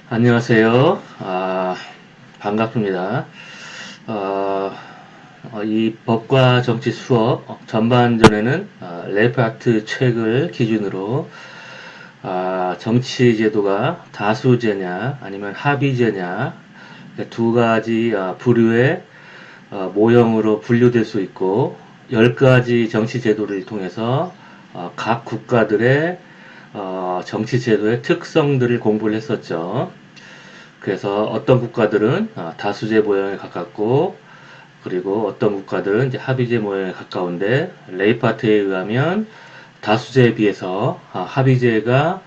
안녕하세요. 반갑습니다. 이 법과 정치 수업 전반전에는 레파트 책을 기준으로 정치 제도가 다수제냐 아니면 합의제냐 두 가지 부류의 모형으로 분류될 수 있고 10가지 정치 제도를 통해서 각 국가들의 정치 제도의 특성들을 공부를 했었죠. 그래서 어떤 국가들은 다수제 모형에 가깝고 그리고 어떤 국가들은 이제 합의제 모형에 가까운데 레이파트에 의하면 다수제에 비해서 합의제가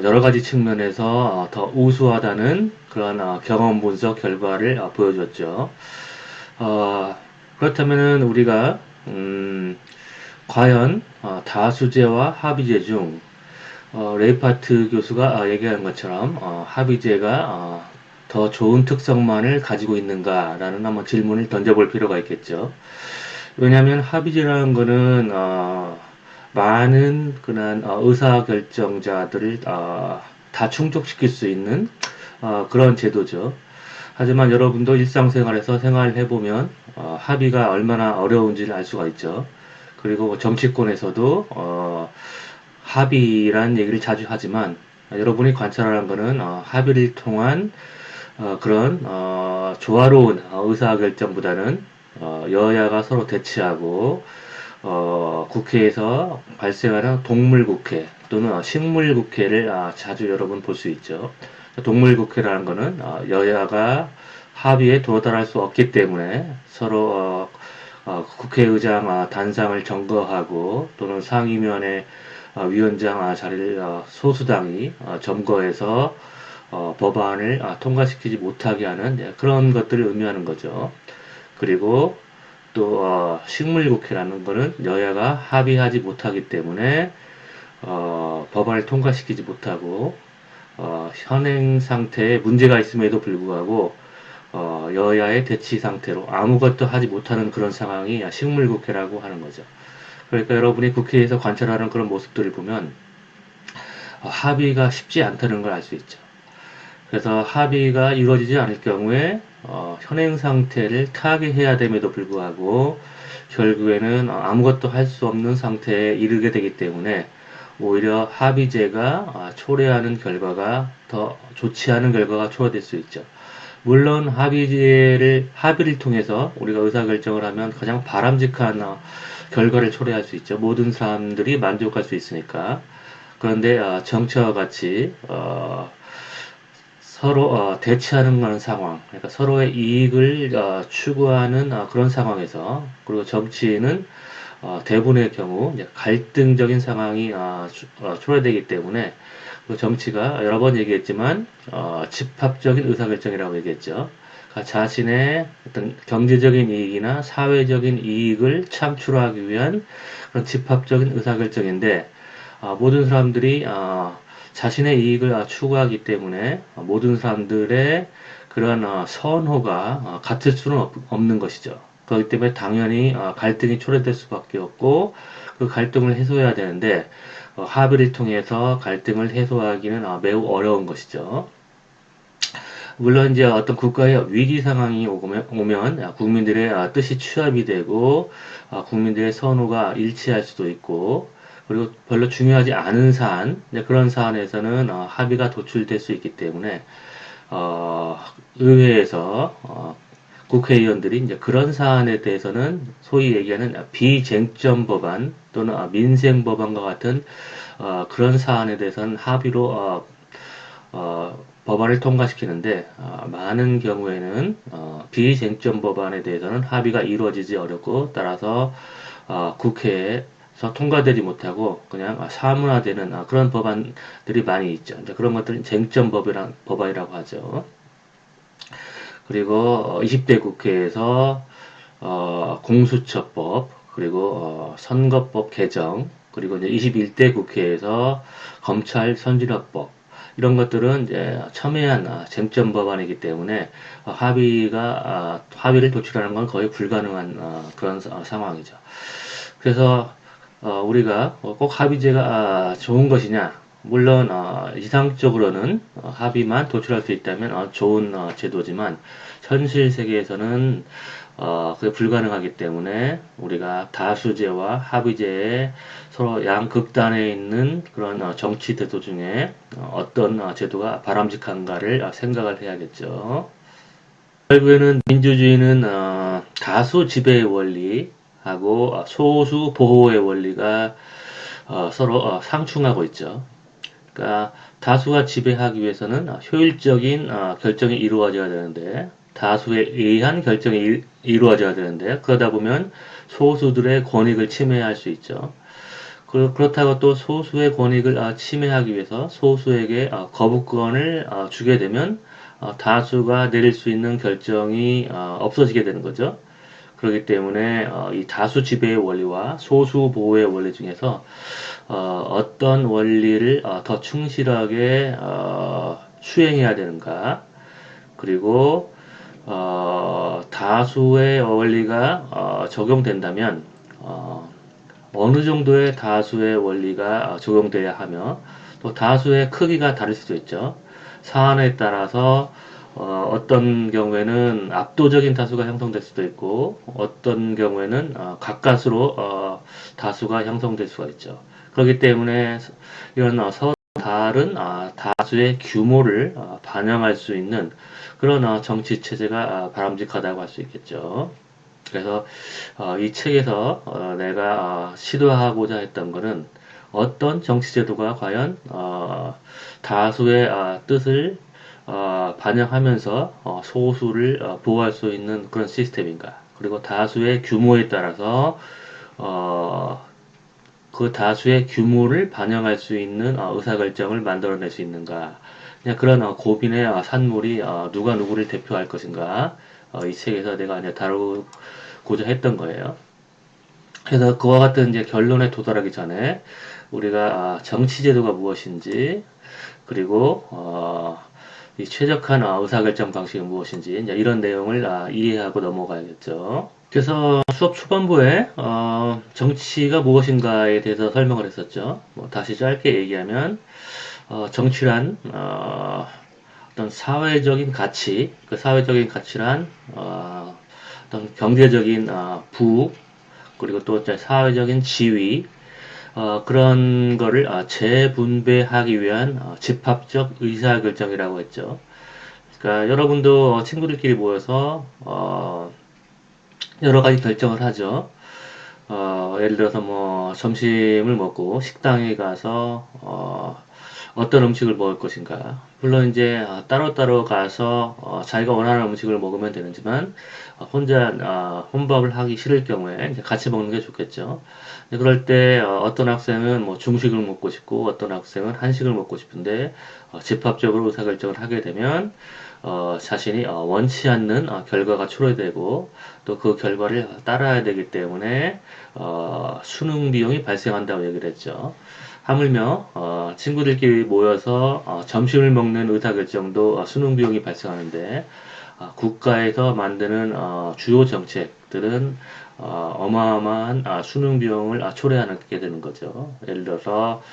여러 가지 측면에서 더 우수하다는 그런 경험 분석 결과를 보여줬죠. 어, 그렇다면은 우리가 과연 다수제와 합의제 중 레이파트 교수가 얘기한 것처럼 합의제가 더 좋은 특성만을 가지고 있는가라는 한번 질문을 던져볼 필요가 있겠죠. 왜냐하면 합의제라는 거는 많은 그런 의사결정자들을 다 충족시킬 수 있는 그런 제도죠. 하지만 여러분도 일상생활에서 생활을 해보면 합의가 얼마나 어려운지를 알 수가 있죠. 그리고 정치권에서도 합의란 얘기를 자주 하지만 여러분이 관찰하는 거는 합의를 통한 그런 조화로운 의사결정보다는 여야가 서로 대치하고 국회에서 발생하는 동물국회 또는 식물국회를 자주 여러분 볼 수 있죠. 동물국회라는 거는 여야가 합의에 도달할 수 없기 때문에 서로 국회의장 단상을 점거하고 또는 상임위원회 위원장 자리를 소수당이 점거해서 법안을 통과시키지 못하게 하는 그런 것들을 의미하는 거죠. 그리고 또 식물국회라는 거는 여야가 합의하지 못하기 때문에 법안을 통과시키지 못하고 현행 상태에 문제가 있음에도 불구하고 여야의 대치 상태로 아무것도 하지 못하는 그런 상황이 식물국회라고 하는 거죠. 그러니까 여러분이 국회에서 관찰하는 그런 모습들을 보면 합의가 쉽지 않다는 걸 알 수 있죠. 그래서 합의가 이루어지지 않을 경우에 현행 상태를 타개해야 됨에도 불구하고 결국에는 아무것도 할 수 없는 상태에 이르게 되기 때문에 오히려 합의제가 초래하는 결과가 더 좋지 않은 결과가 초래될 수 있죠. 물론 합의를 통해서 우리가 의사결정을 하면 가장 바람직한 결과를 초래할 수 있죠. 모든 사람들이 만족할 수 있으니까. 그런데 정치와 같이 서로 대치하는 그런 상황, 그러니까 서로의 이익을 추구하는 그런 상황에서 그리고 정치는 대부분의 경우 이제 갈등적인 상황이 초래되기 때문에 그 정치가 여러 번 얘기했지만 집합적인 의사결정이라고 얘기했죠. 그러니까 자신의 어떤 경제적인 이익이나 사회적인 이익을 창출하기 위한 그런 집합적인 의사결정인데 모든 사람들이 자신의 이익을 추구하기 때문에 모든 사람들의 그런 선호가 같을 수는 없는 것이죠. 그렇기 때문에 당연히 갈등이 초래될 수밖에 없고 그 갈등을 해소해야 되는데 합의를 통해서 갈등을 해소하기는 매우 어려운 것이죠. 물론 이제 어떤 국가의 위기 상황이 오면 국민들의 뜻이 취합이 되고 국민들의 선호가 일치할 수도 있고 그리고 별로 중요하지 않은 사안 그런 사안에서는 합의가 도출될 수 있기 때문에 의회에서 국회의원들이 이제 그런 사안에 대해서는 소위 얘기하는 비쟁점 법안 또는 민생 법안과 같은 그런 사안에 대해서는 합의로 법안을 통과시키는데 많은 경우에는 비쟁점 법안에 대해서는 합의가 이루어지지 어렵고 따라서 국회에서 통과되지 못하고 그냥 사문화되는 그런 법안들이 많이 있죠. 그런 것들은 쟁점 법안이라고 하죠. 그리고 20대 국회에서 공수처법 그리고 선거법 개정 그리고 이제 21대 국회에서 검찰 선진화법 이런 것들은 이제 첨예한 쟁점 법안이기 때문에 합의를 도출하는 건 거의 불가능한 그런 상황이죠. 그래서 우리가 꼭 합의제가 좋은 것이냐 물론 이상적으로는 합의만 도출할 수 있다면 좋은 제도지만 현실 세계에서는 그게 불가능하기 때문에 우리가 다수제와 합의제의 서로 양극단에 있는 그런 정치 제도 중에 어떤 제도가 바람직한가를 생각을 해야겠죠. 결국에는 민주주의는 다수 지배의 원리하고 소수 보호의 원리가 서로 상충하고 있죠. 그러니까 다수가 지배하기 위해서는 효율적인 결정이 이루어져야 되는데 다수에 의한 결정이 이루어져야 되는데 그러다 보면 소수들의 권익을 침해할 수 있죠. 그렇다고 또 소수의 권익을 침해하기 위해서 소수에게 거부권을 주게 되면 다수가 내릴 수 있는 결정이 없어지게 되는 거죠. 그렇기 때문에 이 다수 지배의 원리와 소수 보호의 원리 중에서 어떤 원리를 더 충실하게 수행해야 되는가, 그리고 다수의 원리가 적용된다면 어느 정도의 다수의 원리가 적용돼야 하며 또 다수의 크기가 다를 수도 있죠. 사안에 따라서 어떤 경우에는 압도적인 다수가 형성될 수도 있고 어떤 경우에는 가까스로 다수가 형성될 수가 있죠. 그렇기 때문에 이런 서로 다른 다수의 규모를 반영할 수 있는 그런 정치 체제가 바람직하다고 할 수 있겠죠. 그래서 이 책에서 내가 시도하고자 했던 것은 어떤 정치 제도가 과연 다수의 뜻을 반영하면서 소수를 보호할 수 있는 그런 시스템인가, 그리고 다수의 규모에 따라서 그 다수의 규모를 반영할 수 있는 의사결정을 만들어낼 수 있는가, 그냥 그런 고민의 산물이 누가 누구를 대표할 것인가, 이 책에서 내가 이제 다루고자 했던 거예요. 그래서 그와 같은 이제 결론에 도달하기 전에 우리가 정치제도가 무엇인지, 그리고 이 최적한 의사결정 방식이 무엇인지 이제 이런 내용을 이해하고 넘어가야겠죠. 그래서 수업 초반부에 정치가 무엇인가에 대해서 설명을 했었죠. 뭐 다시 짧게 얘기하면 정치란 어떤 사회적인 가치, 그 사회적인 가치란 어떤 경제적인 부, 그리고 또 사회적인 지위, 그런 거를 재분배하기 위한 집합적 의사결정이라고 했죠. 그러니까 여러분도 친구들끼리 모여서 여러 가지 결정을 하죠. 예를 들어서 뭐 점심을 먹고 식당에 가서 어떤 음식을 먹을 것인가. 물론 이제 따로따로 가서 자기가 원하는 음식을 먹으면 되는지만 혼자 혼밥을 하기 싫을 경우에 이제 같이 먹는 게 좋겠죠. 그럴 때 어떤 학생은 뭐 중식을 먹고 싶고 어떤 학생은 한식을 먹고 싶은데 집합적으로 의사결정을 하게 되면 자신이 원치 않는 결과가 초래되고 또 그 결과를 따라야 되기 때문에 수능 비용이 발생한다고 얘기를 했죠. 하물며 친구들끼리 모여서 점심을 먹는 의사결정도 수능 비용이 발생하는데 국가에서 만드는 주요 정책들은 어마어마한 수능 비용을 초래하게 되는 거죠. 예를 들어서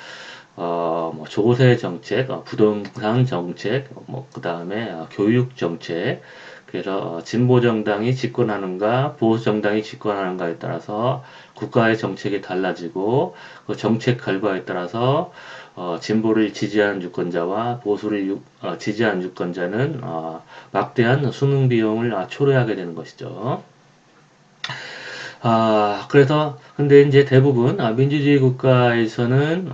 뭐 조세 정책, 부동산 정책, 뭐 그 다음에 교육 정책. 그래서 진보 정당이 집권하는가 보수 정당이 집권하는가에 따라서 국가의 정책이 달라지고 그 정책 결과에 따라서 진보를 지지하는 유권자와 보수를 지지하는 유권자는 막대한 수능 비용을 초래하게 되는 것이죠. 그래서, 근데 이제 대부분, 민주주의 국가에서는,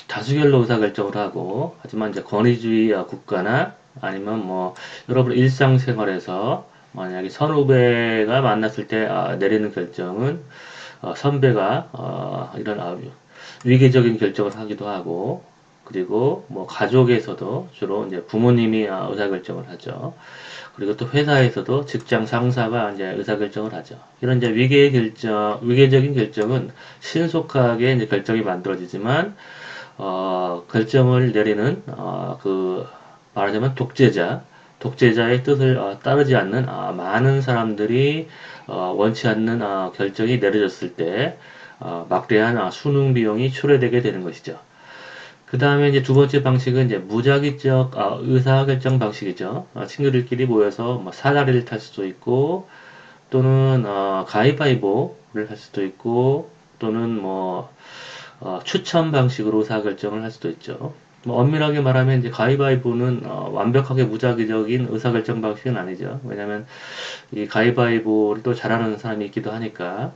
다수결로 의사결정을 하고, 하지만 이제 권위주의 국가나 아니면 뭐, 여러분 일상생활에서 만약에 선후배가 만났을 때, 내리는 결정은, 선배가, 이런, 위계적인 결정을 하기도 하고, 그리고 뭐, 가족에서도 주로 이제 부모님이 의사결정을 하죠. 그리고 또 회사에서도 직장 상사가 이제 의사결정을 하죠. 이런 이제 위계적인 결정은 신속하게 이제 결정이 만들어지지만, 결정을 내리는, 말하자면 독재자의 뜻을 따르지 않는, 많은 사람들이, 원치 않는, 결정이 내려졌을 때, 막대한 수능 비용이 초래되게 되는 것이죠. 그 다음에 이제 두 번째 방식은 이제 무작위적 의사결정 방식이죠. 친구들끼리 모여서 뭐 사다리를 탈 수도 있고, 또는 가위바위보를 할 수도 있고, 또는 뭐 추천 방식으로 의사결정을 할 수도 있죠. 뭐 엄밀하게 말하면 이제 가위바위보는 완벽하게 무작위적인 의사결정 방식은 아니죠. 왜냐하면 이 가위바위보를 또 잘하는 사람이 있기도 하니까.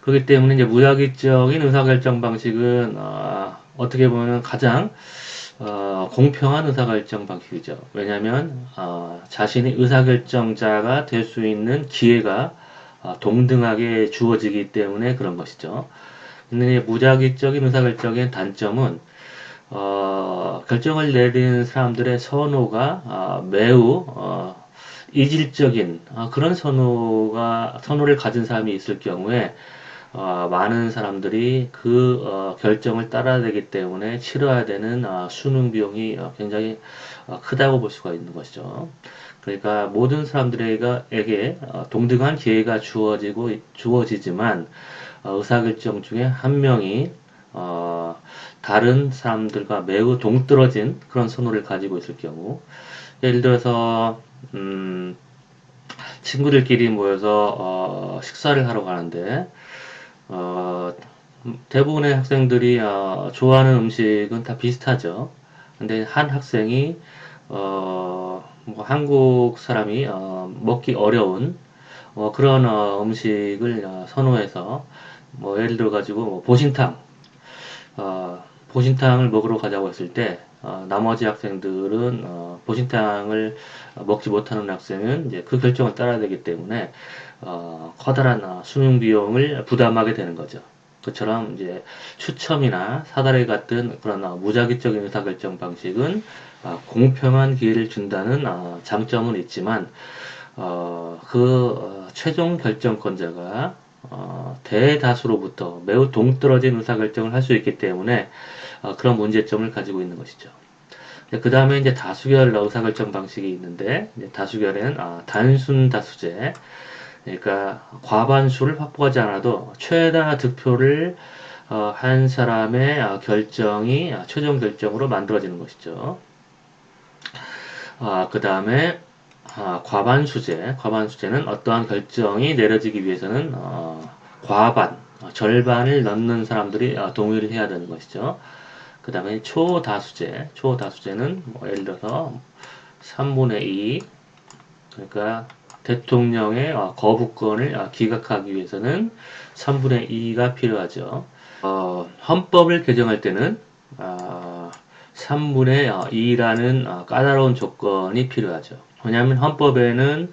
그렇기 때문에 이제 무작위적인 의사결정 방식은 어떻게 보면 가장 공평한 의사결정 방식이죠. 왜냐하면 자신이 의사결정자가 될 수 있는 기회가 동등하게 주어지기 때문에 그런 것이죠. 근데 무작위적인 의사결정의 단점은 결정을 내리는 사람들의 선호가 매우 이질적인 그런 선호를 가진 사람이 있을 경우에 많은 사람들이 그 결정을 따라야 되기 때문에 치러야 되는 수능 비용이 굉장히 크다고 볼 수가 있는 것이죠. 그러니까 모든 사람들에게 동등한 기회가 주어지지만 의사결정 중에 한 명이 다른 사람들과 매우 동떨어진 그런 선호를 가지고 있을 경우, 예를 들어서 친구들끼리 모여서 식사를 하러 가는데 어, 대부분의 학생들이 좋아하는 음식은 다 비슷하죠. 근데 한 학생이 뭐 한국 사람이 먹기 어려운 그런 음식을 선호해서 뭐 예를 들어 가지고 뭐 보신탕을 먹으러 가자고 했을 때 나머지 학생들은 보신탕을 먹지 못하는 학생은 이제 그 결정을 따라야 되기 때문에 커다란 수능 비용을 부담하게 되는 거죠. 그처럼 이제 추첨이나 사다리 같은 그런 무작위적인 의사결정 방식은 공평한 기회를 준다는 장점은 있지만 최종 결정권자가 대다수로부터 매우 동떨어진 의사결정을 할 수 있기 때문에 그런 문제점을 가지고 있는 것이죠. 그 다음에 이제 다수결 의사결정 방식이 있는데, 이제 다수결에는 단순 다수제, 그러니까 과반수를 확보하지 않아도 최다 득표를 한 사람의 결정이 최종 결정으로 만들어지는 것이죠. 그 다음에 과반수제는 어떠한 결정이 내려지기 위해서는 절반을 넘는 사람들이 동의를 해야 되는 것이죠. 그 다음에 초다수제는 뭐 예를 들어서 3분의 2, 그러니까 대통령의 거부권을 기각하기 위해서는 3분의 2가 필요하죠. 헌법을 개정할 때는 3분의 2라는 까다로운 조건이 필요하죠. 왜냐하면 헌법에는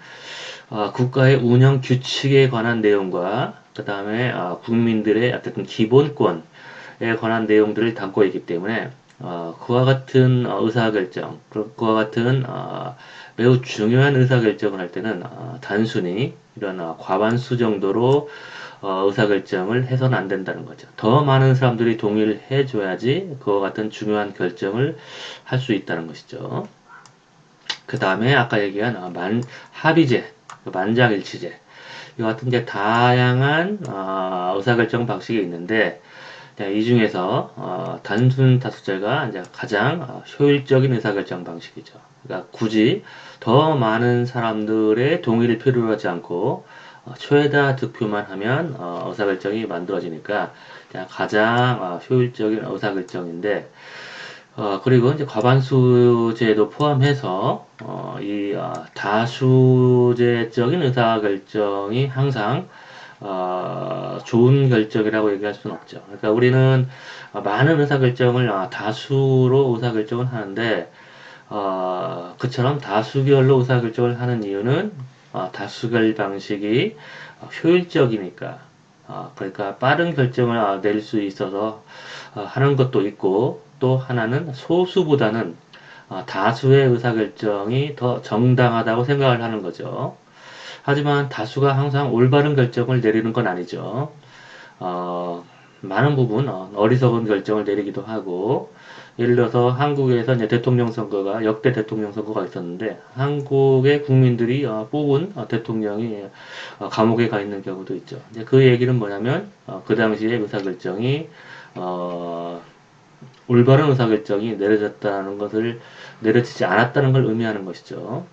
국가의 운영 규칙에 관한 내용과 그 다음에 국민들의 어쨌든 기본권에 관한 내용들을 담고 있기 때문에 그와 같은 의사결정, 그와 같은 매우 중요한 의사결정을 할 때는 단순히 이런 과반수 정도로 의사결정을 해서는 안 된다는 거죠. 더 많은 사람들이 동의를 해줘야지 그와 같은 중요한 결정을 할 수 있다는 것이죠. 그 다음에 아까 얘기한 합의제, 만장일치제, 이와 같은 이제 다양한 의사결정 방식이 있는데 이 중에서 단순 다수제가 이제 가장 효율적인 의사결정 방식이죠. 그러니까 굳이 더 많은 사람들의 동의를 필요로 하지 않고 최다 득표만 하면 의사결정이 만들어지니까 가장 효율적인 의사결정인데 그리고 이제 과반수제도 포함해서 이 다수제적인 의사결정이 항상 좋은 결정이라고 얘기할 수는 없죠. 그러니까 우리는 많은 의사결정을 다수로 의사결정을 하는데 그처럼 다수결로 의사결정을 하는 이유는 다수결 방식이 효율적이니까 그러니까 빠른 결정을 내릴 수 있어서 하는 것도 있고 또 하나는 소수보다는 다수의 의사결정이 더 정당하다고 생각을 하는 거죠. 하지만 다수가 항상 올바른 결정을 내리는 건 아니죠. 많은 부분 어리석은 결정을 내리기도 하고 예를 들어서 한국에서 이제 역대 대통령 선거가 있었는데 한국의 국민들이 뽑은 대통령이 감옥에 가 있는 경우도 있죠. 이제 그 얘기는 뭐냐면 그 당시의 의사결정이 올바른 의사결정이 내려지지 않았다는 걸 의미하는 것이죠.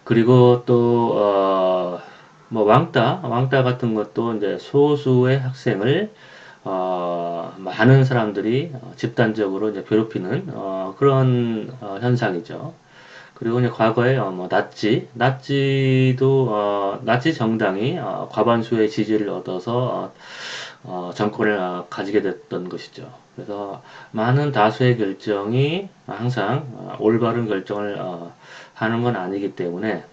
그리고 또, 뭐, 왕따 같은 것도 이제 소수의 학생을, 많은 사람들이 집단적으로 이제 괴롭히는, 그런, 현상이죠. 그리고 이제 과거에, 뭐, 나치 정당이, 과반수의 지지를 얻어서, 정권을 가지게 됐던 것이죠. 그래서 많은 다수의 결정이 항상 올바른 결정을 하는 건 아니기 때문에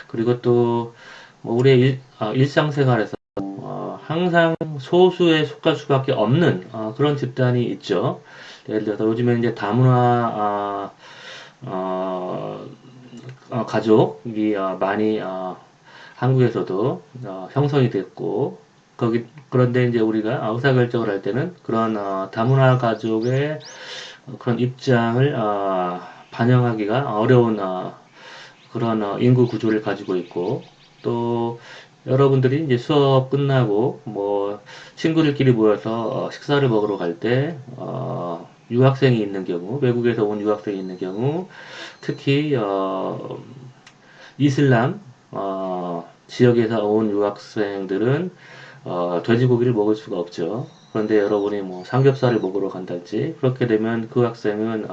그리고 또 뭐 우리의 일상생활에서 항상 소수에 속할 수밖에 없는 그런 집단이 있죠. 예를 들어서 요즘에 이제 다문화 가족이 많이 한국에서도 형성이 됐고 그런데 이제 우리가 의사결정을 할 때는 그런 다문화 가족의 그런 입장을 반영하기가 어려운 그런 인구 구조를 가지고 있고 또 여러분들이 이제 수업 끝나고 뭐 친구들끼리 모여서 식사를 먹으러 갈 때 유학생이 있는 경우 외국에서 온 유학생이 있는 경우 특히 이슬람 지역에서 온 유학생들은 돼지고기를 먹을 수가 없죠. 그런데 여러분이 뭐 삼겹살을 먹으러 간달지 그렇게 되면 그 학생은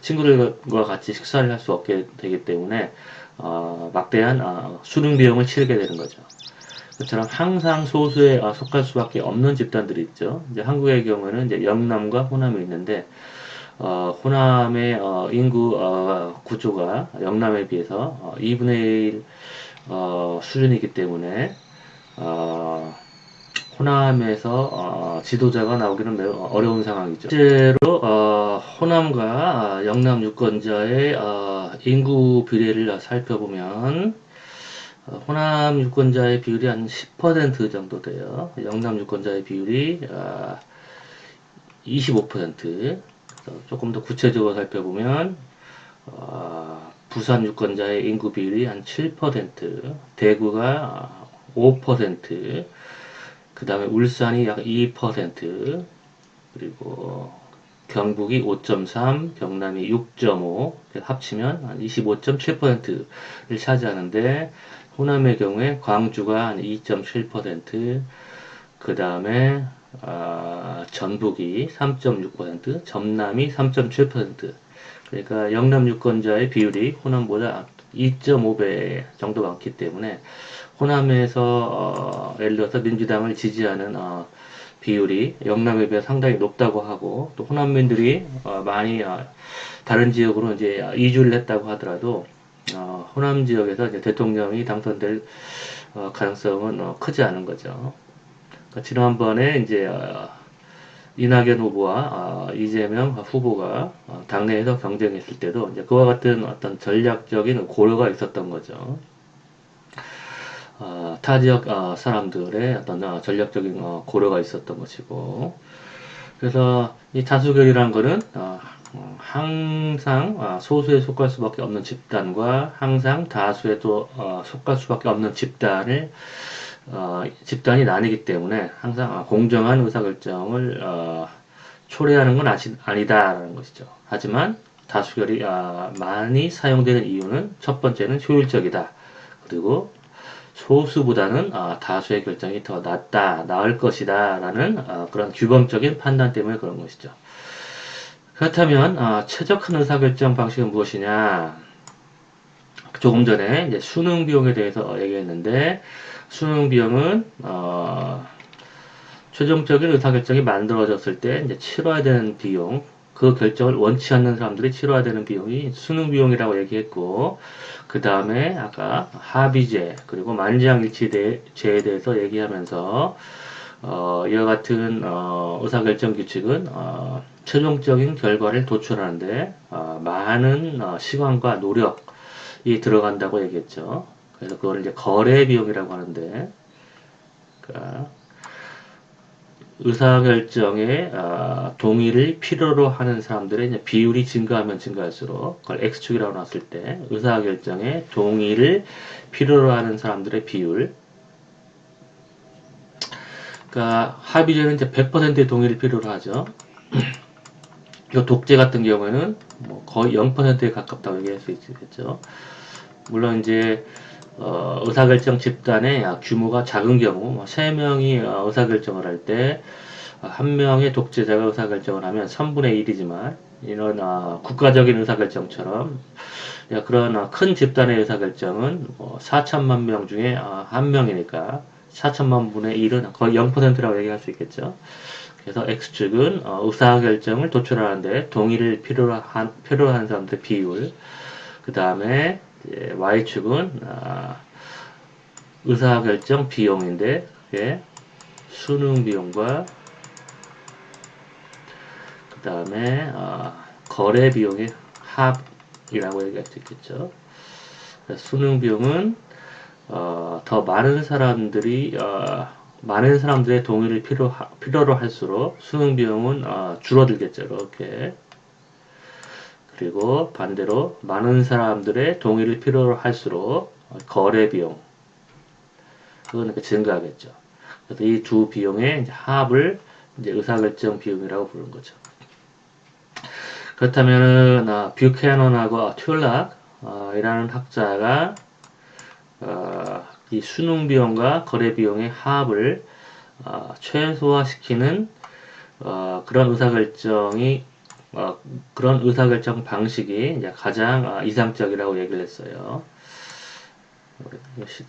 친구들과 같이 식사를 할 수 없게 되기 때문에 막대한 수능 비용을 치르게 되는 거죠. 그처럼 항상 소수에 속할 수밖에 없는 집단들이 있죠. 이제 한국의 경우는 이제 영남과 호남이 있는데 호남의 인구 구조가 영남에 비해서 2분의 1 수준이기 때문에 어, 호남에서 지도자가 나오기는 매우 어려운 상황이죠. 실제로 호남과 영남 유권자의 인구 비례를 살펴보면 호남 유권자의 비율이 한 10% 정도 돼요. 영남 유권자의 비율이 25%. 조금 더 구체적으로 살펴보면 부산 유권자의 인구 비율이 한 7%, 대구가 5%, 그 다음에 울산이 약 2%, 그리고 경북이 5.3, 경남이 6.5, 합치면 한 25.7%를 차지하는데, 호남의 경우에 광주가 한 2.7%, 그 다음에 전북이 3.6%, 전남이 3.7%. 그러니까 영남 유권자의 비율이 호남보다 2.5배 정도 많기 때문에 호남에서 예를 들어서 민주당을 지지하는 비율이 영남에 비해 상당히 높다고 하고 또 호남민들이 많이 다른 지역으로 이제 이주를 했다고 하더라도 호남 지역에서 이제 대통령이 당선될 가능성은 크지 않은 거죠. 그러니까 지난번에 이제 이낙연 후보와 이재명 후보가 당내에서 경쟁했을 때도 이제 그와 같은 어떤 전략적인 고려가 있었던 거죠. 타 지역 사람들의 어떤 전략적인 고려가 있었던 것이고 그래서 이 다수결이란 거는 항상 소수에 속할 수밖에 없는 집단과 항상 다수에 또 속할 수밖에 없는 집단이 나뉘기 때문에 항상 공정한 의사결정을 초래하는 건 아니다라는 것이죠. 하지만 다수결이 많이 사용되는 이유는 첫 번째는 효율적이다. 그리고 소수보다는 다수의 결정이 더 나을 것이다 라는 그런 규범적인 판단 때문에 그런 것이죠. 그렇다면 최적한 의사결정 방식은 무엇이냐? 조금 전에 이제 수능 비용에 대해서 얘기했는데 수능 비용은 최종적인 의사결정이 만들어졌을 때 이제 치러야 되는 비용, 그 결정을 원치 않는 사람들이 치러야 되는 비용이 수능 비용이라고 얘기했고, 그 다음에 아까 합의제 그리고 만장일치제에 대해서 얘기하면서 이와 같은 의사결정 규칙은 최종적인 결과를 도출하는데 많은 시간과 노력이 들어간다고 얘기했죠. 그래서 그걸 이제 거래 비용이라고 하는데, 그러니까 의사결정에 동의를 필요로 하는 사람들의 이제 비율이 증가하면 증가할수록 그걸 X축이라고 놨을 때 의사결정에 동의를 필요로 하는 사람들의 비율 그러니까 합의제는 이제 100%의 동의를 필요로 하죠. 이 독재 같은 경우에는 뭐 거의 0%에 가깝다고 얘기할 수 있겠죠. 물론 이제 의사결정 집단의 규모가 작은 경우 3명이 의사결정을 할 때 한 명의 독재자가 의사결정을 하면 3분의 1이지만 이런 국가적인 의사결정처럼 그런 큰 집단의 의사결정은 4천만 명 중에 한 명이니까 4천만 분의 1은 거의 0%라고 얘기할 수 있겠죠. 그래서 X축은 의사결정을 도출하는데 동의를 필요로 한 사람들의 비율, 그 다음에 Y축은 의사결정 비용인데 그게 수능 비용과 그 다음에 거래 비용의 합이라고 얘기할 수 있겠죠. 수능 비용은 더 많은 사람들의 동의를 필요로 할수록 수능 비용은 줄어들겠죠. 이렇게. 그리고 반대로 많은 사람들의 동의를 필요로 할수록 거래 비용 그거는 이렇게 증가하겠죠. 그래서 이 두 비용의 이제 합을 이제 의사결정 비용이라고 부르는 거죠. 그렇다면은 뷰캐넌하고 튤락 이라는 학자가 이 수능 비용과 거래 비용의 합을 최소화시키는 그런 의사결정 방식이 이제 가장 이상적이라고 얘기를 했어요.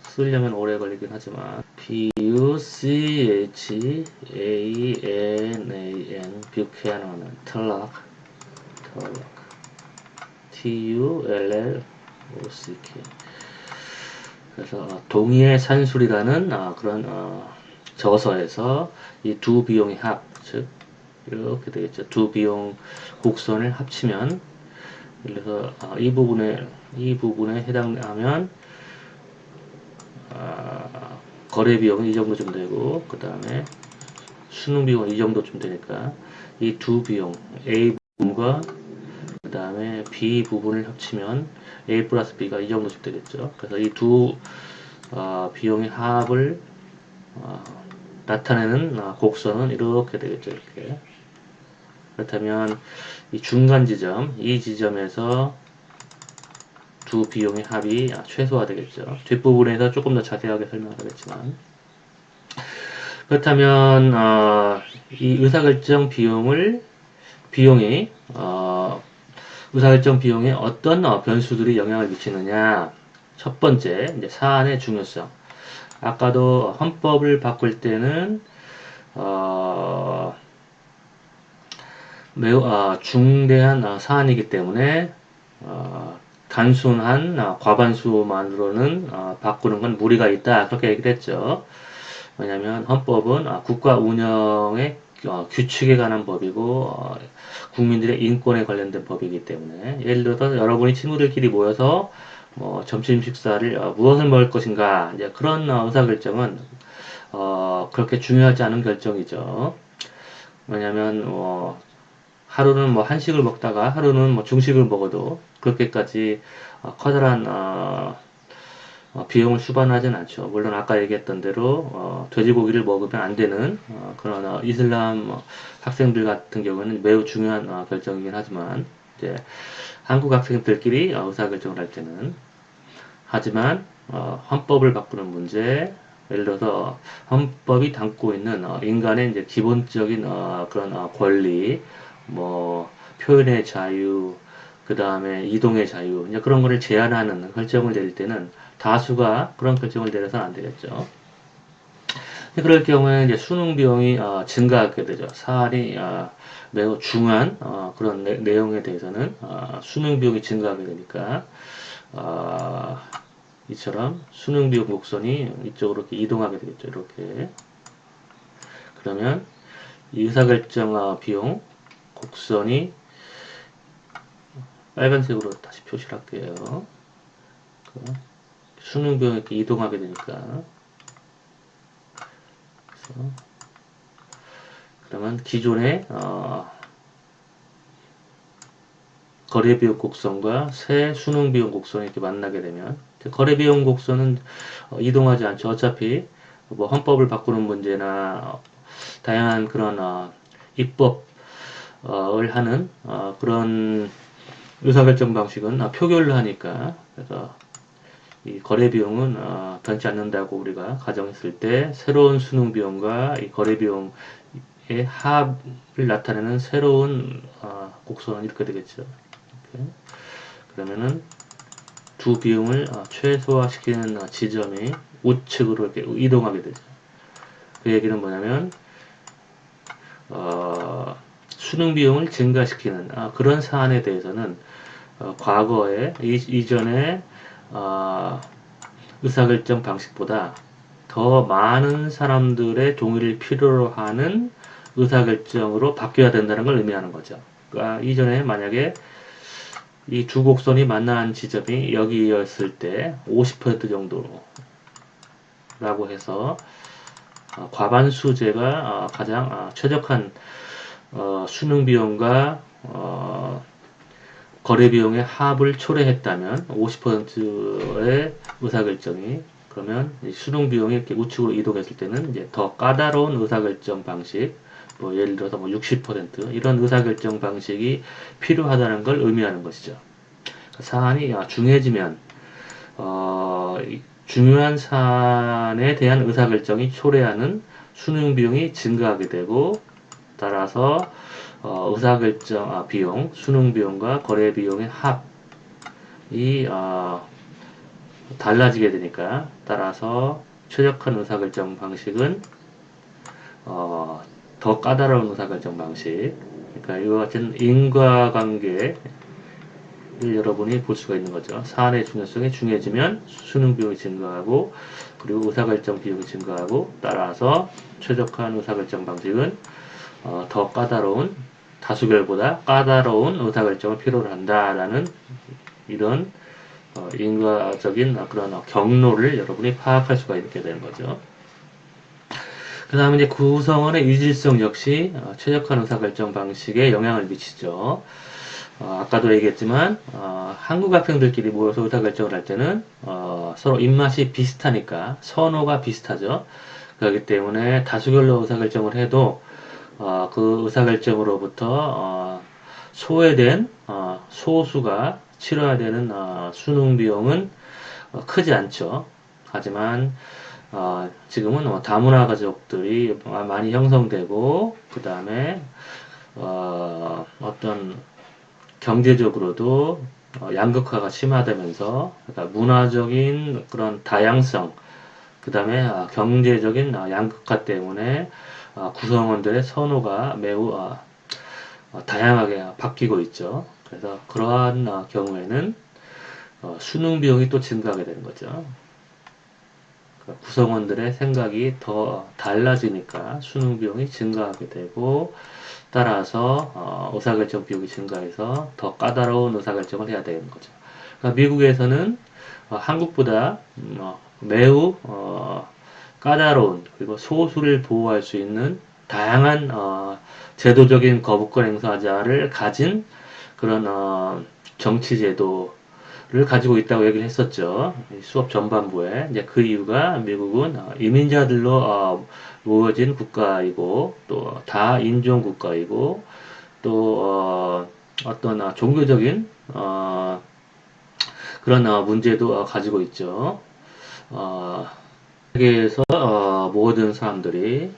쓰려면 오래 걸리긴 하지만 Buchanan, 뷰캐넌은 털락 Tullock 그래서 동의의 산술이라는 그런 저서에서 이 두 비용의 합, 즉 이렇게 되겠죠. 두 비용 곡선을 합치면 그래서 이 부분에 해당하면 거래 비용은 이 정도쯤 되고 그 다음에 수능 비용은 이 정도쯤 되니까 이 두 비용 A 부분과 그 다음에 B 부분을 합치면 A 플러스 B가 이 정도쯤 되겠죠. 그래서 이 두 비용의 합을 나타내는 곡선은 이렇게 되겠죠. 이렇게. 그렇다면 이 중간 지점, 이 지점에서 두 비용의 합이 최소화되겠죠. 뒷부분에서 조금 더 자세하게 설명하겠지만 그렇다면 이 의사결정 비용이 의사결정 비용에 어떤 변수들이 영향을 미치느냐. 첫 번째, 이제 사안의 중요성. 아까도 헌법을 바꿀 때는 매우 중대한 사안이기 때문에 단순한 과반수만으로는 바꾸는 건 무리가 있다. 그렇게 얘기를 했죠. 왜냐하면 헌법은 국가 운영의 규칙에 관한 법이고 국민들의 인권에 관련된 법이기 때문에 예를 들어서 여러분이 친구들끼리 모여서 뭐 점심 식사를 무엇을 먹을 것인가 이제 그런 의사결정은 그렇게 중요하지 않은 결정이죠. 왜냐하면 하루는 뭐 한식을 먹다가 하루는 뭐 중식을 먹어도 그렇게까지 커다란 비용을 수반하진 않죠. 물론 아까 얘기했던 대로 돼지고기를 먹으면 안 되는 그런 이슬람 학생들 같은 경우는 매우 중요한 결정이긴 하지만 이제 한국 학생들끼리 의사결정을 할 때는 하지만 헌법을 바꾸는 문제 예를 들어서 헌법이 담고 있는 인간의 이제 기본적인 그런 권리 뭐 표현의 자유 그 다음에 이동의 자유 이제 그런 거를 제한하는 결정을 내릴 때는 다수가 그런 결정을 내려서는 안 되겠죠. 그럴 경우에 이제 수능 비용이 증가하게 되죠. 사안이 매우 중요한 그런 내용에 대해서는 수능 비용이 증가하게 되니까 이처럼 수능 비용 곡선이 이쪽으로 이렇게 이동하게 되겠죠. 이렇게 그러면 이 의사결정 비용 곡선이 빨간색으로 다시 표시를 할게요. 수능 비용이 이렇게 이동하게 되니까 그러면 기존의 거래 비용 곡선과 새 수능 비용 곡선이 이렇게 만나게 되면 거래 비용 곡선은 이동하지 않죠. 어차피 뭐 헌법을 바꾸는 문제나 다양한 그런 입법 하는 그런 의사결정 방식은 표결로 하니까, 그래서 이 거래 비용은 변치 않는다고 우리가 가정했을 때 새로운 수능 비용과 이 거래 비용의 합을 나타내는 새로운 곡선 이렇게 되겠죠. 이렇게. 그러면은 두 비용을 최소화시키는 지점이 우측으로 이렇게 이동하게 되죠. 그 얘기는 뭐냐면 수능 비용을 증가시키는 그런 사안에 대해서는 과거에 이전에 의사결정 방식보다 더 많은 사람들의 동의를 필요로 하는 의사결정으로 바뀌어야 된다는 걸 의미하는 거죠. 그러니까 이전에 만약에 이 두 곡선이 만난 지점이 여기였을 때 50% 정도라고 해서 과반수제가 가장 최적한 수능 비용과 거래 비용의 합을 초래했다면 50%의 의사결정이, 그러면 수능 비용이 이렇게 우측으로 이동했을 때는 이제 더 까다로운 의사결정 방식, 뭐 예를 들어서 뭐 60% 이런 의사결정 방식이 필요하다는 걸 의미하는 것이죠. 사안이 중요해지면 중요한 사안에 대한 의사결정이 초래하는 수능 비용이 증가하게 되고, 따라서 의사결정 비용, 수능 비용과 거래 비용의 합이 달라지게 되니까, 따라서 최적한 의사결정 방식은 더 까다로운 의사결정 방식. 그러니까 이와 같은 인과관계를 여러분이 볼 수가 있는 거죠. 사안의 중요성이 중요해지면 수능 비용이 증가하고, 그리고 의사결정 비용이 증가하고, 따라서 최적화한 의사결정 방식은 더 까다로운, 다수결보다 까다로운 의사결정을 필요로 한다라는 이런 인과적인 그런 경로를 여러분이 파악할 수가 있게 되는 거죠. 그 다음에 이제 구성원의 유질성 역시 최적화한 의사결정 방식에 영향을 미치죠. 아까도 얘기했지만 한국 학생들끼리 모여서 의사결정을 할 때는 서로 입맛이 비슷하니까 선호가 비슷하죠. 그렇기 때문에 다수결로 의사결정을 해도 그 의사결정으로부터 소외된 소수가 치러야 되는 수능 비용은 크지 않죠. 하지만 지금은 다문화 가족들이 많이 형성되고, 그 다음에 어떤 경제적으로도 양극화가 심화되면서, 그러니까 문화적인 그런 다양성, 그 다음에 경제적인 양극화 때문에 구성원들의 선호가 매우 다양하게 바뀌고 있죠. 그래서 그러한 경우에는 수능 비용이 또 증가하게 되는 거죠. 그러니까 구성원들의 생각이 더 달라지니까 수능 비용이 증가하게 되고, 따라서 의사결정 비용이 증가해서 더 까다로운 의사결정을 해야 되는 거죠. 그러니까 미국에서는 한국보다 매우 까다로운, 그리고 소수를 보호할 수 있는 다양한 제도적인 거부권 행사자를 가진 그런 정치제도를 가지고 있다고 얘기를 했었죠. 수업 전반부에. 이제 그 이유가 미국은 이민자들로 모여진 국가이고, 또 다인종 국가이고, 또 어떤 종교적인 그런 문제도 가지고 있죠. 세계에서 모든 사람들이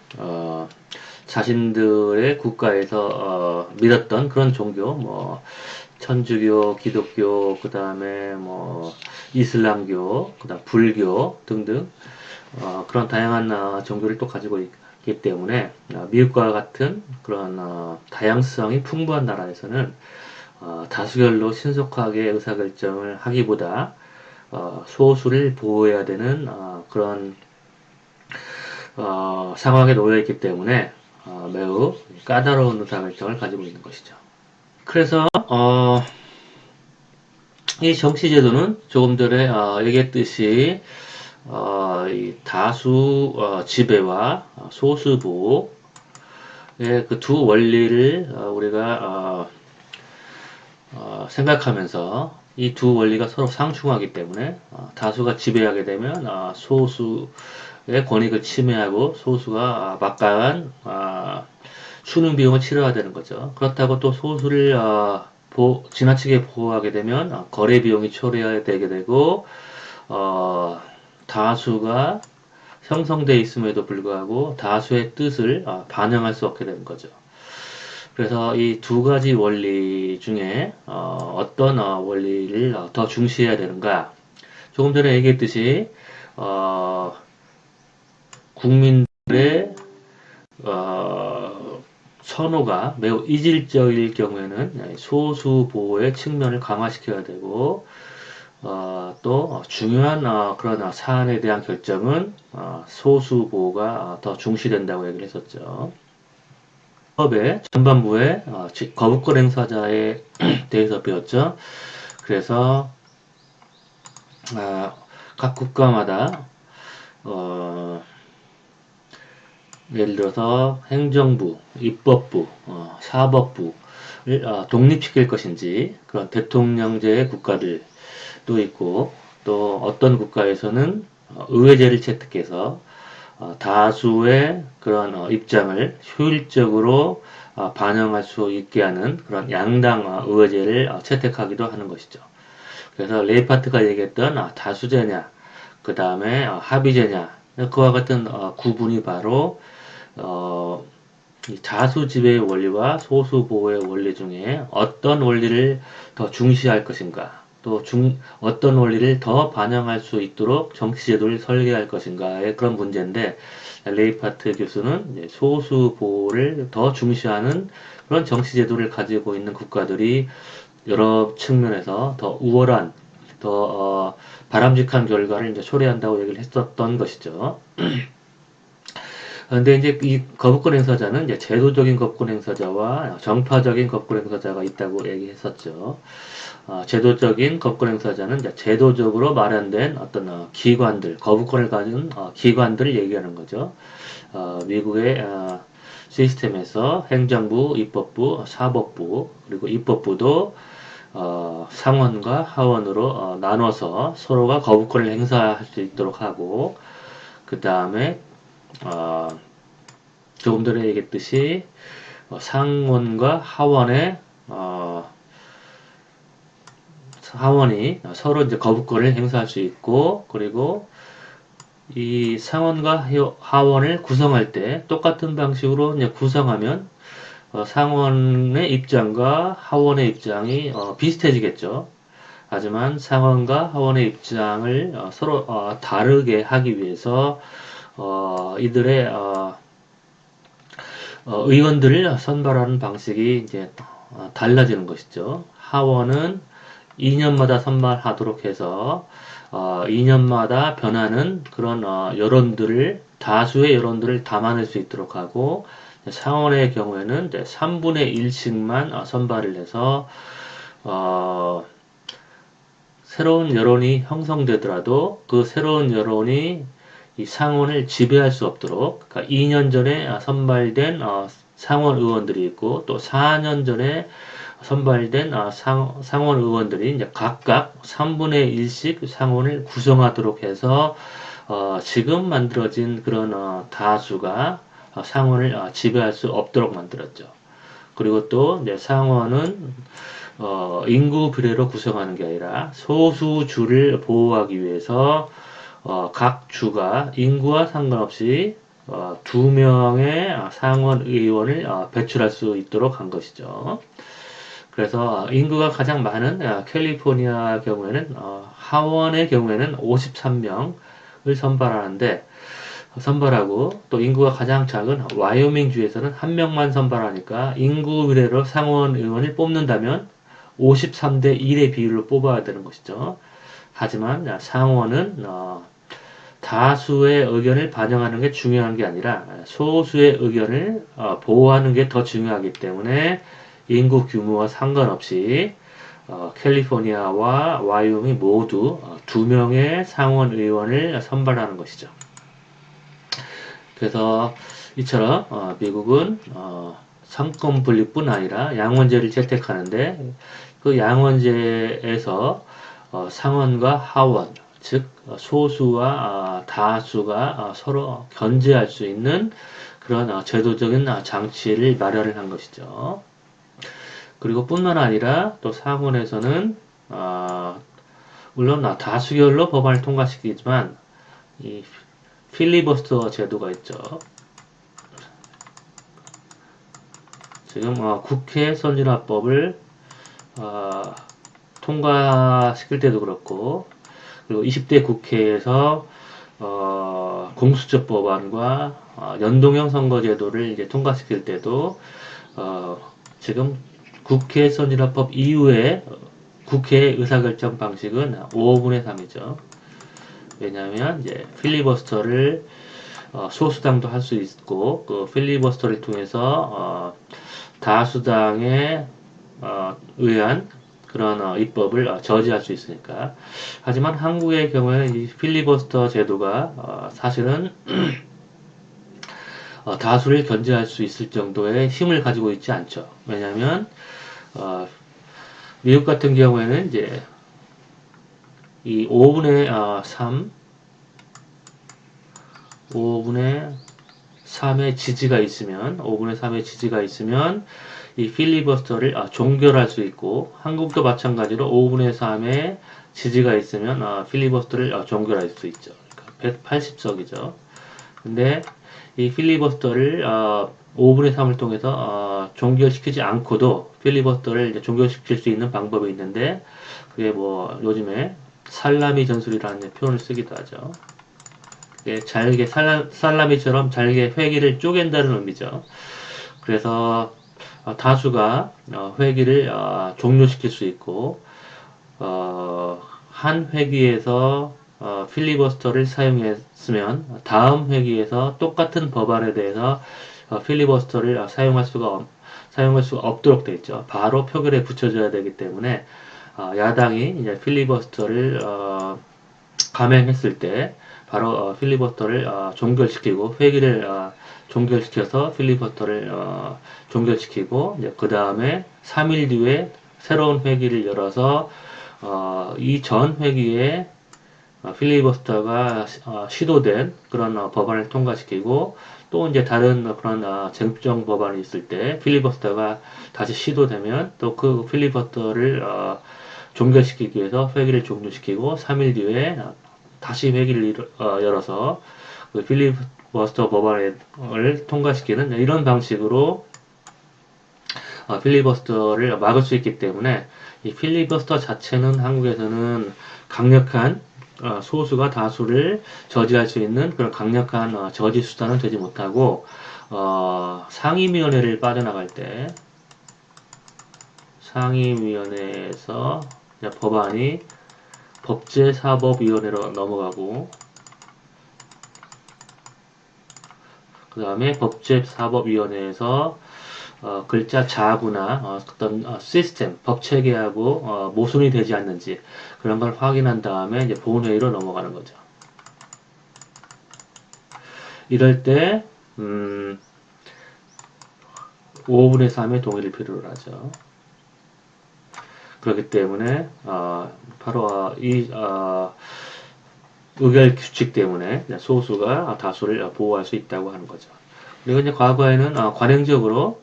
자신들의 국가에서 믿었던 그런 종교, 뭐 천주교, 기독교, 그 다음에 뭐 이슬람교, 그 다음 불교 등등 그런 다양한 종교를 또 가지고 있기 때문에 미국과 같은 그런 다양성이 풍부한 나라에서는 다수결로 신속하게 의사결정을 하기보다 소수를 보호해야 되는 그런 상황에 놓여 있기 때문에 매우 까다로운 의사결정을 가지고 있는 것이죠. 그래서 이 정치제도는 조금 전에 얘기했듯이 이 다수 지배와 소수 보호의 그 두 원리를 우리가 생각하면서, 이 두 원리가 서로 상충하기 때문에 다수가 지배하게 되면 소수의 권익을 침해하고, 소수가 막강한 수능 비용을 치러야 되는 거죠. 그렇다고 또 소수를 지나치게 보호하게 되면 거래 비용이 초래되게 되고 다수가 형성되어 있음에도 불구하고 다수의 뜻을 반영할 수 없게 되는 거죠. 그래서 이 두 가지 원리 중에 어떤 원리를 더 중시해야 되는가? 조금 전에 얘기했듯이 국민들의 선호가 매우 이질적일 경우에는 소수 보호의 측면을 강화시켜야 되고 또 중요한 그런 사안에 대한 결정은 소수 보호가 더 중시된다고 얘기를 했었죠. 법의 전반부에 거부권 행사자에 대해서 배웠죠. 그래서 각 국가마다 예를 들어서 행정부, 입법부, 사법부를 독립시킬 것인지 그런 대통령제의 국가들도 있고 또 어떤 국가에서는 의회제를 채택해서 다수의 그런 입장을 효율적으로 반영할 수 있게 하는 그런 양당 의회제를 채택하기도 하는 것이죠. 그래서 레이파트가 얘기했던 다수제냐, 그 다음에 합의제냐, 그와 같은 구분이 바로 이 다수 지배의 원리와 소수 보호의 원리 중에 어떤 원리를 더 중시할 것인가, 또 어떤 원리를 더 반영할 수 있도록 정치제도를 설계할 것인가의 그런 문제인데, 레이파트 교수는 소수 보호를 더 중시하는 그런 정치제도를 가지고 있는 국가들이 여러 측면에서 더 우월한, 더 바람직한 결과를 이제 초래한다고 얘기를 했었던 것이죠. 근데 이제 이 거부권 행사자는 이제 제도적인 거부권 행사자와 정파적인 거부권 행사자가 있다고 얘기했었죠. 제도적인 거부권 행사자는 이제 제도적으로 마련된 어떤 기관들, 거부권을 가진 기관들을 얘기하는 거죠. 미국의 시스템에서 행정부, 입법부, 사법부, 그리고 입법부도 상원과 하원으로 나눠서 서로가 거부권을 행사할 수 있도록 하고, 그 다음에 조금 전에 얘기했듯이 상원과 하원이 서로 이제 거부권을 행사할 수 있고, 그리고 이 상원과 하원을 구성할 때 똑같은 방식으로 이제 구성하면 상원의 입장과 하원의 입장이 비슷해지겠죠. 하지만 상원과 하원의 입장을 서로 다르게 하기 위해서 이들의 의원들을 선발하는 방식이 이제 달라지는 것이죠. 하원은 2년마다 선발하도록 해서 2년마다 변하는 그런 다수의 여론들을 담아낼 수 있도록 하고, 상원의 경우에는 3분의 1씩만 선발을 해서 새로운 여론이 형성되더라도 그 새로운 여론이 이 상원을 지배할 수 없도록, 그러니까 2년 전에 선발된 상원 의원들이 있고 또 4년 전에 선발된 상원 의원들이 이제 각각 3분의 1씩 상원을 구성하도록 해서 지금 만들어진 그런 다수가 상원을 지배할 수 없도록 만들었죠. 그리고 또 이제 상원은 인구 비례로 구성하는 게 아니라 소수주를 보호하기 위해서 각 주가 인구와 상관없이 2명의 상원 의원을 배출할 수 있도록 한 것이죠. 그래서 인구가 가장 많은 캘리포니아 경우에는 하원의 경우에는 53명을 선발하고, 또 인구가 가장 작은 와이오밍 주에서는 1명만 선발하니까 인구 비례로 상원 의원을 뽑는다면 53대 1의 비율로 뽑아야 되는 것이죠. 하지만 상원은 다수의 의견을 반영하는 게 중요한 게 아니라 소수의 의견을 보호하는 게 더 중요하기 때문에 인구 규모와 상관없이 캘리포니아와 와이오밍이 모두 2명의 상원 의원을 선발하는 것이죠. 그래서 이처럼 미국은 상권 분립뿐 아니라 양원제를 채택하는데, 그 양원제에서 상원과 하원, 즉 소수와 다수가 서로 견제할 수 있는 그런 제도적인 장치를 마련을 한 것이죠. 그리고 뿐만 아니라 또 상원에서는 물론 다수결로 법안을 통과시키지만 이 필리버스터 제도가 있죠. 지금 국회 선진화법을 통과시킬 때도 그렇고, 그리고 20대 국회에서 공수처 법안과 연동형 선거제도를 이제 통과시킬 때도 지금 국회 선진화법 이후에 국회 의사결정 방식은 5분의 3이죠. 왜냐하면 이제 필리버스터를 소수당도 할 수 있고, 그 필리버스터를 통해서 다수당에 의한 그런 입법을 저지할 수 있으니까. 하지만 한국의 경우에는 이 필리버스터 제도가 사실은 다수를 견제할 수 있을 정도의 힘을 가지고 있지 않죠. 왜냐하면 미국 같은 경우에는 이제 이 5분의 3, 5분의 3의 지지가 있으면, 5분의 3의 지지가 있으면 이 필리버스터를 종결할 수 있고, 한국도 마찬가지로 5분의 3의 지지가 있으면 필리버스터를 종결할 수 있죠. 그러니까 180석이죠. 근데 이 필리버스터를 5분의 3을 통해서 종결시키지 않고도 필리버스터를 이제 종결시킬 수 있는 방법이 있는데, 그게 뭐 요즘에 살라미 전술이라는 표현을 쓰기도 하죠. 잘게 살라미처럼 잘게 회기를 쪼갠다는 의미죠. 그래서 다수가 회기를 종료시킬 수 있고, 한 회기에서 필리버스터를 사용했으면 다음 회기에서 똑같은 법안에 대해서 필리버스터를 사용할 수가 없도록 되어 있죠. 바로 표결에 붙여져야 되기 때문에 야당이 이제 필리버스터를 감행했을 때 바로 필리버스터를 종결시키고, 회기를 종결시켜서 필리버스터를 종결시키고, 이제 그 다음에 3일 뒤에 새로운 회기를 열어서 이 전 회기에 필리버스터가 시도된 그런 법안을 통과시키고, 또 이제 다른 그런 쟁점 법안이 있을 때 필리버스터가 다시 시도되면 또 그 필리버스터를 종결시키기 위해서 회기를 종료시키고 3일 뒤에 다시 회기를 열어서 그 필리버스터 법안을 통과시키는 이런 방식으로 필리버스터를 막을 수 있기 때문에, 이 필리버스터 자체는 한국에서는 강력한 소수가 다수를 저지할 수 있는 그런 강력한 저지 수단은 되지 못하고, 상임위원회를 빠져나갈 때 상임위원회에서 법안이 법제사법위원회로 넘어가고, 그 다음에 법제사법위원회에서 글자 자구나 어떤 시스템, 법 체계하고 모순이 되지 않는지 그런 걸 확인한 다음에 이제 본회의로 넘어가는 거죠. 이럴 때 5분의 3의 동의를 필요로 하죠. 그렇기 때문에 바로 이 의결 규칙 때문에 소수가 다수를 보호할 수 있다고 하는 거죠. 그리고 이제 과거에는 관행적으로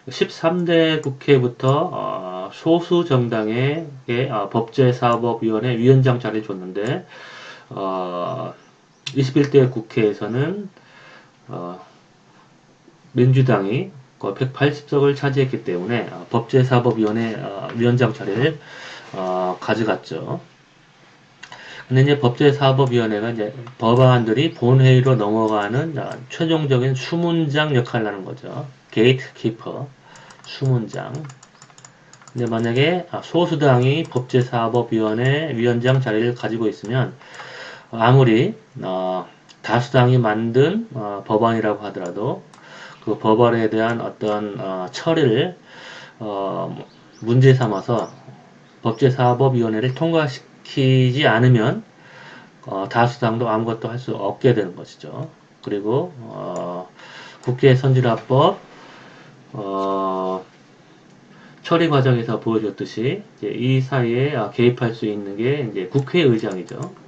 13대 국회부터 소수 정당에게 법제사법위원회 위원장 자리를 줬는데, 21대 국회에서는 민주당이 180석을 차지했기 때문에 법제사법위원회 위원장 자리를 가져갔죠. 근데 이제 법제사법위원회가 이제 법안들이 본회의로 넘어가는 최종적인 수문장 역할을 하는 거죠. 게이트키퍼, 수문장. 근데 만약에 소수당이 법제사법위원회 위원장 자리를 가지고 있으면 아무리 다수당이 만든 법안이라고 하더라도 그 법안에 대한 어떤 처리를 문제 삼아서 법제사법위원회를 통과시키지 않으면 다수당도 아무것도 할 수 없게 되는 것이죠. 그리고 국회 선진화법 처리 과정에서 보여줬듯이 이제 이 사이에 개입할 수 있는 게 이제 국회의장이죠.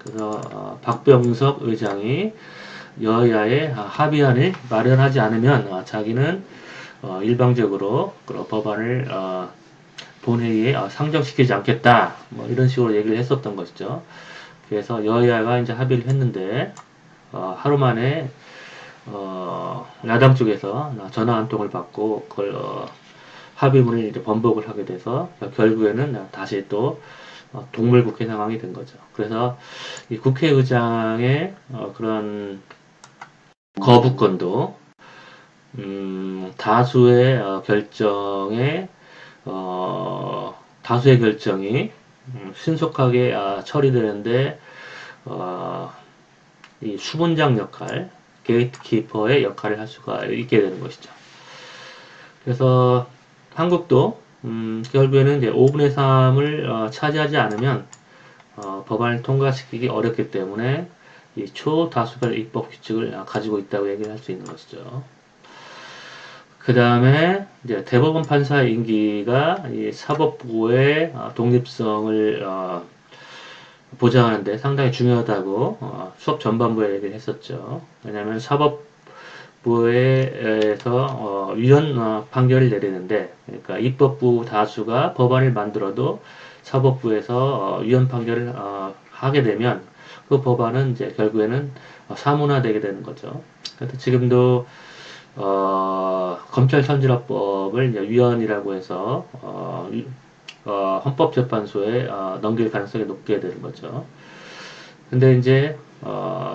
그래서 박병석 의장이 여야의 합의안을 마련하지 않으면 자기는 일방적으로 그런 법안을 본회의에 상정시키지 않겠다. 뭐 이런 식으로 얘기를 했었던 것이죠. 그래서 여야가 이제 합의를 했는데 하루 만에 야당 쪽에서 전화 한 통을 받고 그걸 합의문을 이제 번복을 하게 돼서 결국에는 다시 또 동물국회 상황이 된 거죠. 그래서 이 국회의장의 그런 거부권도 다수의 결정에 다수의 결정이 신속하게 처리되는데 이 수문장 역할, 게이트키퍼의 역할을 할 수가 있게 되는 것이죠. 그래서 한국도 결국에는 이제 5분의 3을 차지하지 않으면 법안을 통과시키기 어렵기 때문에 이 초다수결 입법 규칙을 가지고 있다고 얘기를 할 수 있는 것이죠. 그 다음에 이제 대법원 판사의 임기가 이 사법부의 독립성을 보장하는데 상당히 중요하다고 수업 전반부에 얘기를 했었죠. 왜냐하면 사법부에서 위헌 판결을 내리는데, 그러니까 입법부 다수가 법안을 만들어도 사법부에서 위헌 판결을 하게 되면 그 법안은 이제 결국에는 사문화되게 되는 거죠. 그래서 지금도 검찰선진화법을 이제 위헌이라고 해서 헌법재판소에 넘길 가능성이 높게 되는 거죠. 근데 이제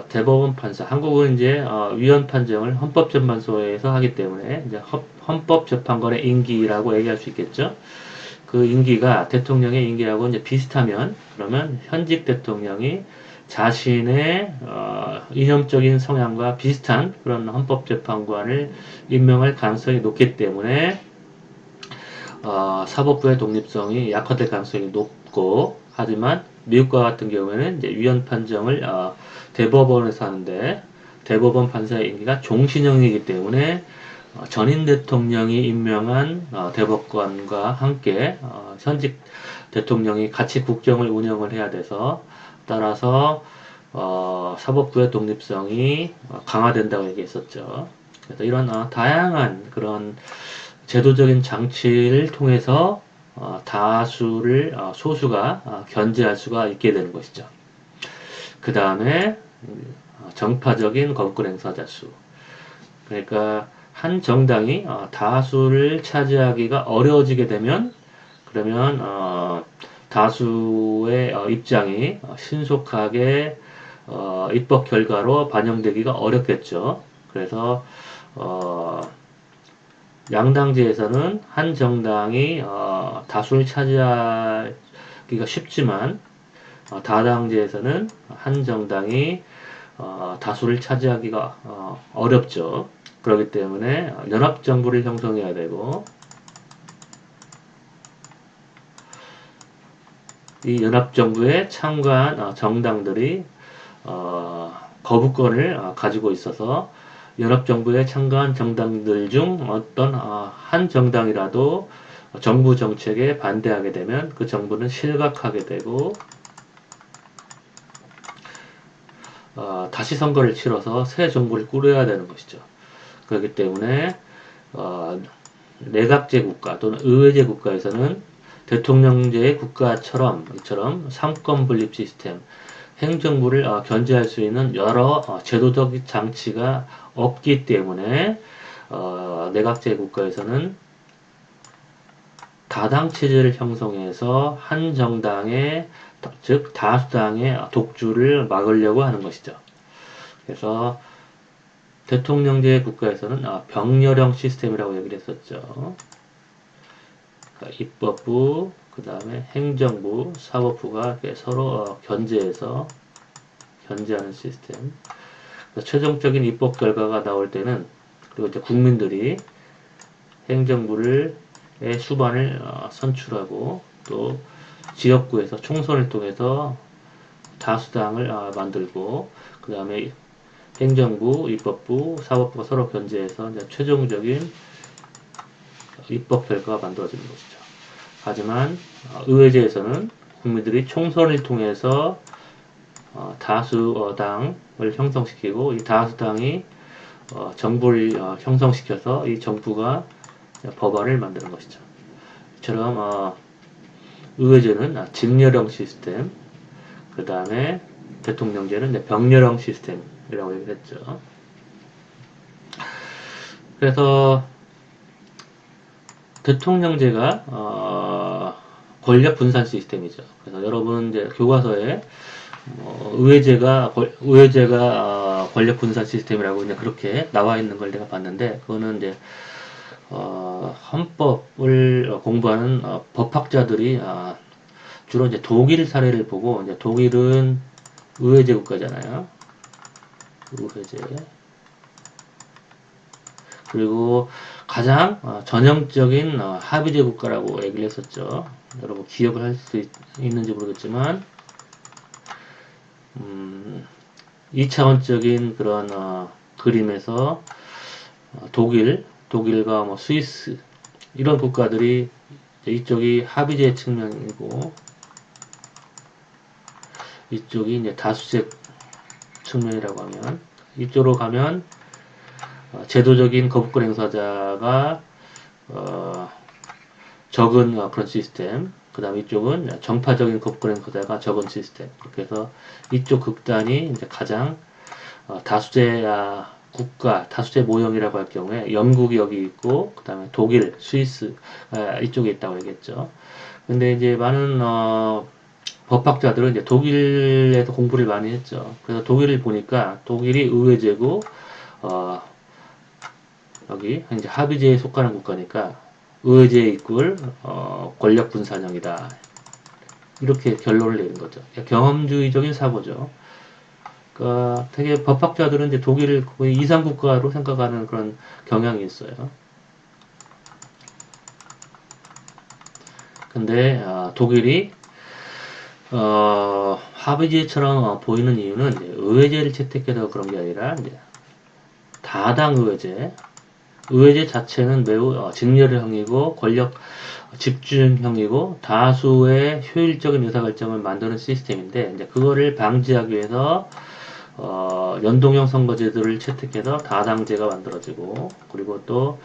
대법원 판사, 한국은 이제 위헌 판정을 헌법재판소에서 하기 때문에 이제 헌법재판관의 임기라고 얘기할 수 있겠죠. 그 임기가 대통령의 임기하고 이제 비슷하면 그러면 현직 대통령이 자신의 이념적인 성향과 비슷한 그런 헌법재판관을 임명할 가능성이 높기 때문에 사법부의 독립성이 약화될 가능성이 높고, 하지만 미국과 같은 경우에는 이제 위헌 판정을 대법원에서 하는데 대법원 판사의 임기가 종신형이기 때문에 전임 대통령이 임명한 대법관과 함께 현직 대통령이 같이 국정을 운영을 해야 돼서, 따라서 사법부의 독립성이 강화된다고 얘기했었죠. 그래서 이런 다양한 그런 제도적인 장치를 통해서 다수를 소수가 견제할 수가 있게 되는 것이죠. 그 다음에 정파적인 건권 행사자 수. 그러니까 한 정당이 다수를 차지하기가 어려워지게 되면, 그러면 다수의 입장이 신속하게 입법 결과로 반영되기가 어렵겠죠. 그래서 양당제에서는 한 정당이 다수를 차지하기가 쉽지만 다당제에서는 한 정당이 다수를 차지하기가 어렵죠. 그렇기 때문에 연합정부를 형성해야 되고, 이 연합정부에 참가한 정당들이 거부권을 가지고 있어서 연합정부에 참가한 정당들 중 어떤 한 정당이라도 정부 정책에 반대하게 되면 그 정부는 실각하게 되고, 다시 선거를 치러서 새 정부를 꾸려야 되는 것이죠. 그렇기 때문에 내각제 국가 또는 의회제 국가에서는 대통령제 국가처럼 이처럼 삼권 분립 시스템, 행정부를 견제할 수 있는 여러 제도적 장치가 없기 때문에 내각제 국가에서는 다당 체제를 형성해서 한 정당의, 즉 다수당의 독주를 막으려고 하는 것이죠. 그래서 대통령제 국가에서는 병렬형 시스템이라고 얘기를 했었죠. 그러니까 입법부, 그 다음에 행정부, 사법부가 서로 견제하는 시스템. 최종적인 입법 결과가 나올 때는, 그리고 이제 국민들이 행정부의 수반을 선출하고 또 지역구에서 총선을 통해서 다수당을 만들고, 그 다음에 행정부, 입법부, 사법부가 서로 견제해서 이제 최종적인 입법 결과가 만들어지는 것이죠. 하지만 의회제에서는 국민들이 총선을 통해서 다수당을 형성시키고 이 다수당이 정부를 형성시켜서 이 정부가 법안을 만드는 것이죠. 이처럼 의회제는 직렬형 시스템, 그 다음에 대통령제는 병렬형 시스템이라고 얘기를 했죠. 그래서 대통령제가 권력 분산 시스템이죠. 그래서 여러분 이제 교과서에 의회제가 권력 분산 시스템이라고 이제 그렇게 나와 있는 걸 내가 봤는데, 그거는 이제 헌법을 공부하는 법학자들이 주로 이제 독일 사례를 보고, 이제 독일은 의회제 국가잖아요. 의회제. 그리고 가장 전형적인 합의제 국가라고 얘기를 했었죠. 여러분 기억을 할 수 있는지 모르겠지만 2차원적인 그런 그림에서 독일과 뭐 스위스 이런 국가들이 이쪽이 합의제 측면이고 이쪽이 이제 다수제 측면이라고 하면, 이쪽으로 가면 제도적인 거부권 행사자가 적은 그런 시스템, 그 다음 이쪽은 정파적인 거부권 행사자가 적은 시스템. 그렇게 해서 이쪽 극단이 이제 가장 다수제 국가, 다수제 모형이라고 할 경우에 영국이 여기 있고, 그 다음에 독일, 스위스 이쪽에 있다고 얘기했죠. 근데 이제 많은 법학자들은 이제 독일에서 공부를 많이 했죠. 그래서 독일을 보니까 독일이 의회제고 여기 이제 합의제에 속하는 국가니까 의회제 이꼴 권력 분산형이다. 이렇게 결론을 내는 거죠. 경험주의적인 사고죠. 그러니까 되게 법학자들은 이제 독일을 거의 이상국가로 생각하는 그런 경향이 있어요. 근데 독일이 합의제처럼 보이는 이유는 이제 의회제를 채택해서 그런 게 아니라 이제 다당 의회제, 의회제 자체는 매우 직렬형이고 권력 집중형이고 다수의 효율적인 의사결정을 만드는 시스템인데, 이제 그거를 방지하기 위해서 연동형 선거제도를 채택해서 다당제가 만들어지고, 그리고 또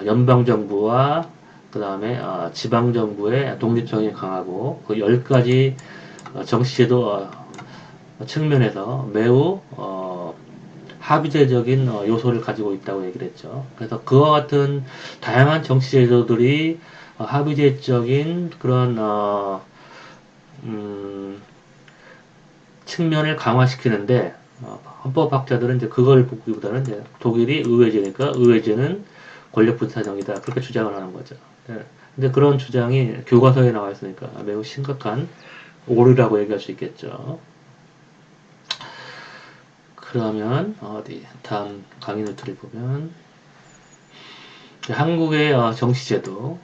연방정부와 그 다음에 지방정부의 독립성이 강하고, 그 10가지 정치제도 측면에서 매우 합의제적인 요소를 가지고 있다고 얘기를 했죠. 그래서 그와 같은 다양한 정치제도들이 합의제적인 그런 측면을 강화시키는데, 헌법학자들은 이제 그걸 보기보다는 이제 독일이 의회제니까 의회제는 권력 분산형이다, 그렇게 주장을 하는 거죠. 예. 근데 그런 주장이 교과서에 나와 있으니까 매우 심각한 오류라고 얘기할 수 있겠죠. 그러면 어디 다음 강의 노트를 보면 한국의 정치제도,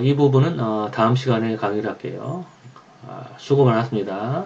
이 부분은 다음 시간에 강의를 할게요. 수고 많았습니다.